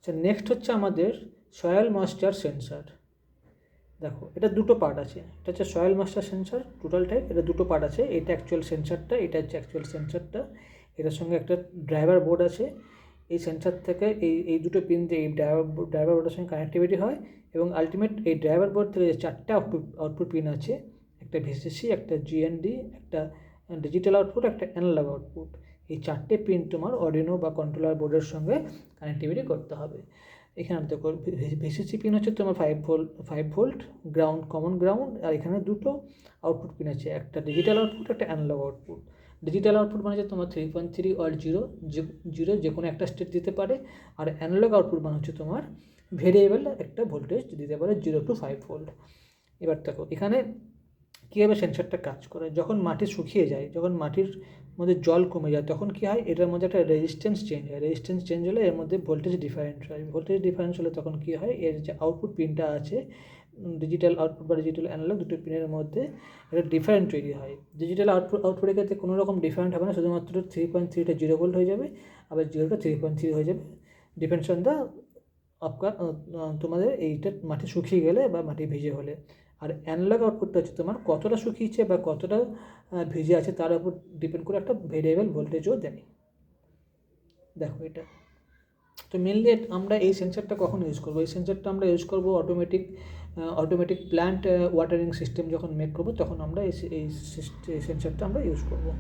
আচ্ছা, নেক্সট হচ্ছে আমাদের সয়েল ময়েশ্চার সেন্সার। দেখো, এটা দুটো পার্ট আছে। এটা হচ্ছে soil moisture sensor total type, এটা দুটো পার্ট আছে। এটা অ্যাকচুয়াল সেন্সারটা, এটা হচ্ছে অ্যাকচুয়াল সেন্সারটা। এটার সঙ্গে একটা ড্রাইভার বোর্ড আছে। এই সেন্সার থেকে এই দুটো পিন দিয়ে এই ড্রাইভার বোর্ডের সঙ্গে কানেক্টিভিটি হয়, এবং আলটিমেট এই ড্রাইভার বোর্ড থেকে যে চারটে আউটপুট পিন আছে, একটা ভিসিসি, একটা জিএনডি, একটা ডিজিটাল আউটপুট, একটা অ্যানালগ আউটপুট, এই চারটে পিন তোমার অর্ডিনো বা কন্ট্রোলার বোর্ডের সঙ্গে কানেক্টিভিটি করতে হবে। এখানে দেখো, ভিসিসি পিন হচ্ছে তোমার 5 ভোল্ট গ্রাউন্ড, কমন গ্রাউন্ড, আর এখানে দুটো আউটপুট পিন আছে, একটা ডিজিটাল আউটপুট, একটা অ্যানালগ আউটপুট। ডিজিটাল আউটপুট মানে হচ্ছে তোমার 3.3 আর জিরো যে কোনো একটা স্টেট দিতে পারে, আর অ্যানালগ আউটপুট মানে হচ্ছে তোমার ভেরিয়েবল একটা ভোল্টেজ দিতে পারে 0 to 5 ভোল্ট। এবার দেখো এখানে কীভাবে সেন্সারটা কাজ করে। যখন মাটি শুকিয়ে যায়, যখন মাটির মধ্যে জল কমে যায়, তখন কী হয়, এটার মধ্যে একটা রেজিস্ট্যান্স চেঞ্জ হয়। রেজিস্ট্যান্স চেঞ্জ হলে এর মধ্যে ভোল্টেজ ডিফারেন্স হয়। ভোল্টেজ ডিফারেন্স হলে তখন কী হয়, এর যে আউটপুট পিনটা আছে, ডিজিটাল আউটপুট বা ডিজিটাল অ্যানালগ দুটো পিনের মধ্যে একটা ডিফারেন্ট তৈরি হয়। ডিজিটাল আউটপুটের ক্ষেত্রে কোনো রকম ডিফারেন্ট হবে না, শুধুমাত্র 3.3টা 0 ভোল্ট হয়ে যাবে, আবার 0টা 3.3 হয়ে যাবে, ডিপেন্ডস অন দ্য আপনার তোমাদের এইটা মাটি শুকিয়ে গেলে বা মাটি ভিজে হলে। আর অ্যানালগ আউটপুটটা হচ্ছে তোমার কতটা শুকিয়েছে বা কতটা ভিজে আছে তার উপর ডিপেন্ড করে একটা ভেরিয়েবল ভোল্টেজও দেয়। দেখো এটা তো মেনলি আমরা এই সেন্সারটা কখন ইউজ করবো, এই সেন্সারটা আমরা ইউজ করবো অটোমেটিক প্ল্যান্ট ওয়াটারিং সিস্টেম যখন মেক করবো, তখন আমরা এই সেন্সারটা আমরা ইউজ করবো।